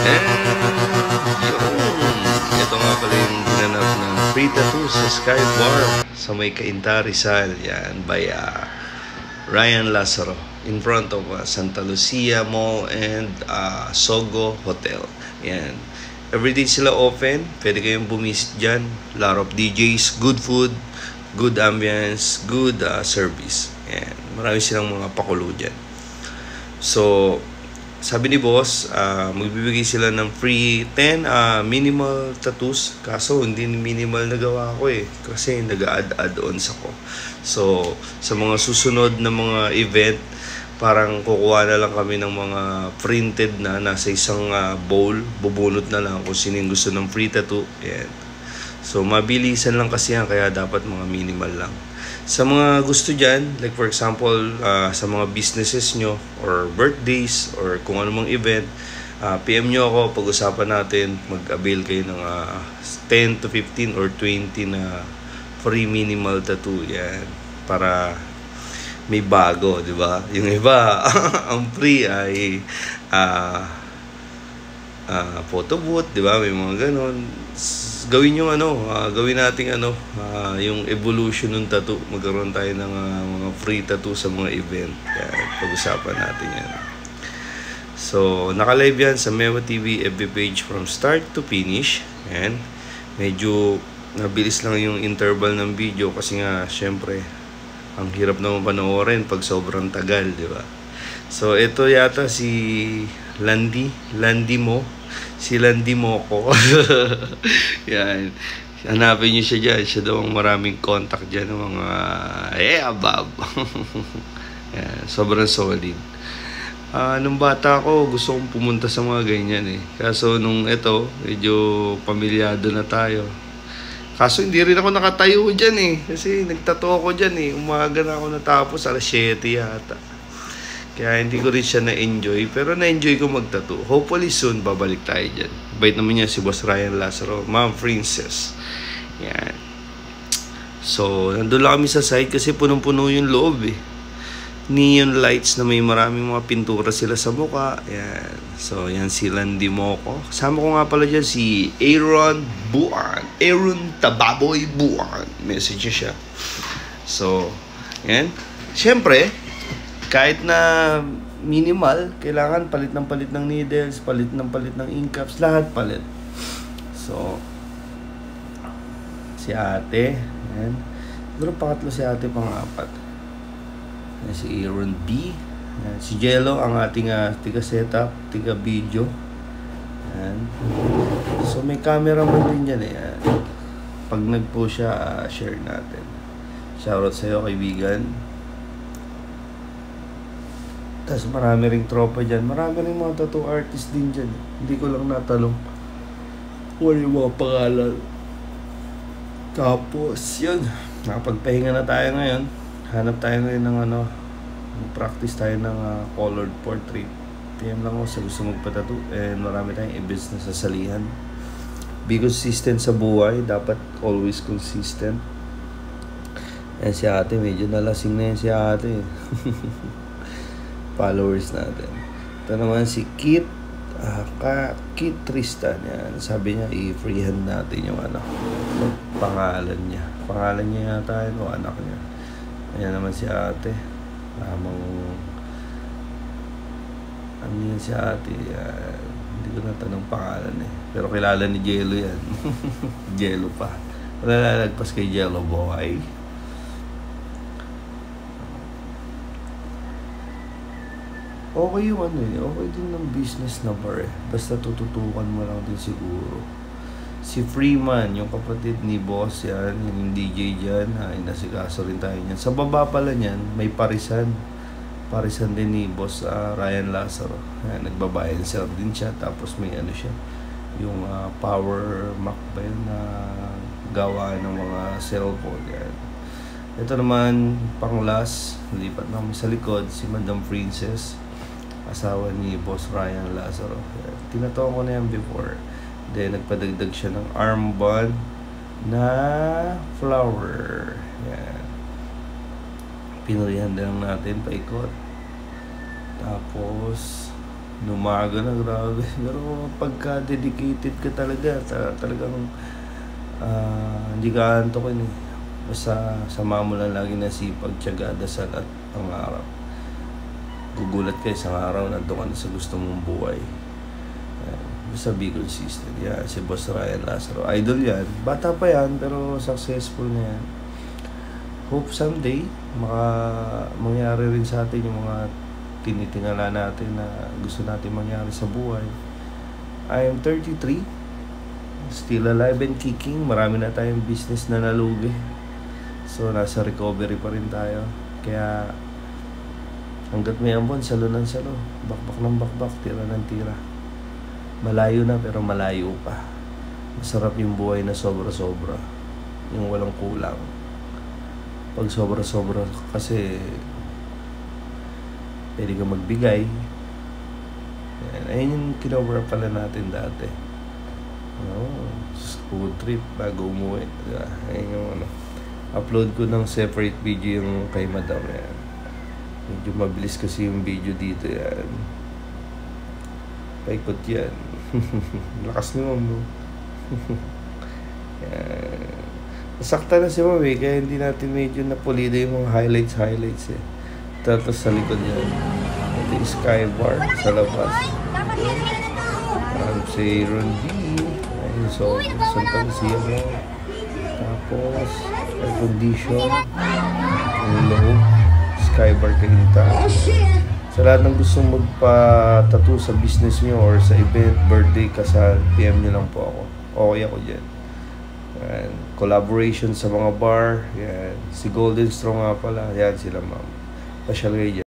And ito nga pala yung ginanap ng free tattoo sa Sky Bar sa may Cainta, Rizal. Yan, by Ryan Lazaro in front of Santa Lucia Mall and Sogo Hotel. Yan. Everyday sila open. Pwede kayong bumisit dyan. Lot of DJs, good food, good ambience, good service. Yan. Marami silang mga pakulo dyan. So, sabi ni boss, magbibigay sila ng free 10 minimal tattoos. Kaso hindi minimal na gawa ko kasi nag-add-ons ako. So sa mga susunod na mga event, parang kukuha na lang kami ng mga printed na nasa isang bowl. Bubunot na lang kung sino yung gusto ng free tattoo. Yan. So mabilisan lang kasi yan, kaya dapat mga minimal lang. Sa mga gusto dyan, like for example, sa mga businesses nyo or birthdays or kung anumang event, PM nyo ako, pag-usapan natin, mag-avail kayo ng 10 to 15 or 20 na free minimal tattoo. Yan. Para may bago, di ba? Yung iba, ang free ay photo booth, di ba? May mga ganon. Gawin yung gawin nating yung evolution ng tattoo. Magkaroon tayo ng mga free tattoo sa mga event. Kaya pag-usapan natin yan. So, naka-live yan sa Memo TV FB page from start to finish. And medyo nabilis lang yung interval ng video kasi nga, syempre, ang hirap naman panoorin pag sobrang tagal, di ba? So, ito yata si Landi mo. Si Landi Moco. Yan. Hanapin niyo siya dyan. Siya daw ang maraming contact dyan ng mga abab. Yan. Sobrang solid. Nung bata ako, gusto kong pumunta sa mga ganyan Kaso nung medyo pamilyado na tayo. Kaso hindi rin ako nakatayo dyan Kasi nagtato ako dyan Umaga na ako natapos, alas 7 yata. Kaya hindi ko rin siya na-enjoy. Pero na-enjoy ko mag-tattoo. Hopefully soon, babalik tayo dyan. Bait naman niya si Boss Ryan Lazaro. Ma'am Princess. Yan. So, nandun lang kami sa side kasi punong-puno yung loob Neon lights na may maraming mga pintura sila sa mukha. Yan. So, yan si Landi Moco. Kasama ko nga pala dyan si Aaron Buan. Aaron Tababoy Buan. Message niya siya. So, yan. Siyempre, kahit na minimal, kailangan palit ng needles, palit ng ink caps, lahat palit. So, si ate, yan. Siguro pangatlo si ate, pang-apat. Yan, si Aaron B. Yan, si Jello, ang ating tiga-setup, tiga-video. Yan. So, may cameraman din dyan yan. Pag nag-post siya, share natin. Shoutout sa'yo, kaibigan. Tapos marami ring tropa dyan. Marami ring mga tattoo artist din dyan. Hindi ko lang natanong wala yung mga pangalan. Tapos yun, nakapagpahinga na tayo ngayon. Hanap tayo ngayon ng practice tayo ng colored portrait. PM lang ako sa gusto magpatattoo. And marami tayong events na sasalihan. Be consistent sa buhay. Dapat always consistent. And si ate, medyo nalasing na yan si ate. Followers natin. Ito naman si Kit Tristan. Yan. Sabi niya, i-freehand natin yung pangalan niya. Pangalan niya yata yun o anak niya. Ayan naman si ate. Ano yan si ate? Hindi ko natanong pangalan Pero kilala ni Jello yan. Jello pa. Wala lalagpas kay Jello boy. Okay yung okay din ng business na bar Basta tututukan mo lang din siguro. Si Freeman, yung kapatid ni boss yan, yung DJ dyan, inasikaso rin tayo niyan. Sa baba pala niyan, may parisan. Parisan din ni boss Ryan Lazaro. Yan, nagbabayancer din siya, tapos may siya. Yung power Mac ba yun na gawa ng mga cellphone. Yan. Ito naman, pang last, lipat namin sa likod, si Madam Princess. Asawa ni Boss Ryan Lazaro. Tinatawa ko na yan before. Then, nagpadagdag siya ng armband na flower. Yan. Pinurihan din natin paikot. Tapos, Numaga na, grabe. Pero pagka dedicated ka talaga, talagang hindi ka antokin eh. Basta sama mo lang lagi na sipag, tiyaga, dasal at pangarap. Gugulat ka isang araw, nandun ka na sa gusto mong buhay. Sa Bicol Sister, yan, si Boss Ryan Lazaro. Idol yan. Bata pa yan, pero successful na yan. Hope someday, mangyari rin sa atin yung mga tinitingala natin na gusto natin mangyari sa buhay. I am 33, still alive and kicking. Marami na tayong business na nalugi. So, nasa recovery pa rin tayo. Kaya, hanggat may ambon, salo ng salo. Bakbak ng bakbak, tira ng tira. Malayo na pero malayo pa. Masarap yung buhay na sobra-sobra. Yung walang kulang. Pag sobra-sobra kasi pwede ka magbigay. Ayun yung kinover pala natin dati. School trip bago umuwi. Ayun yung upload ko ng separate video yung kay Madam. Yan. Medyo mabilis kasi yung video dito yan. Paikot yan. Lakas ni Ma'am, no? Nasakta na si Ma'am eh, kaya hindi natin medyo napulido yung mga highlights eh. Tapos sa likod yan, ito yung sky bar sa labas. Si Ron D. Ayun, so, Santa Lucia mo. Tapos, air condition. Yung loob, sky bar kanita. Sa lahat ng gustong magpa-tattoo sa business nyo or sa event, birthday, kasal, PM nyo lang po ako. Okay ako dyan. Yan. Collaboration sa mga bar. Yan. Si Golden Straw nga pala. Yan sila, ma'am. Pasyal kayo dyan.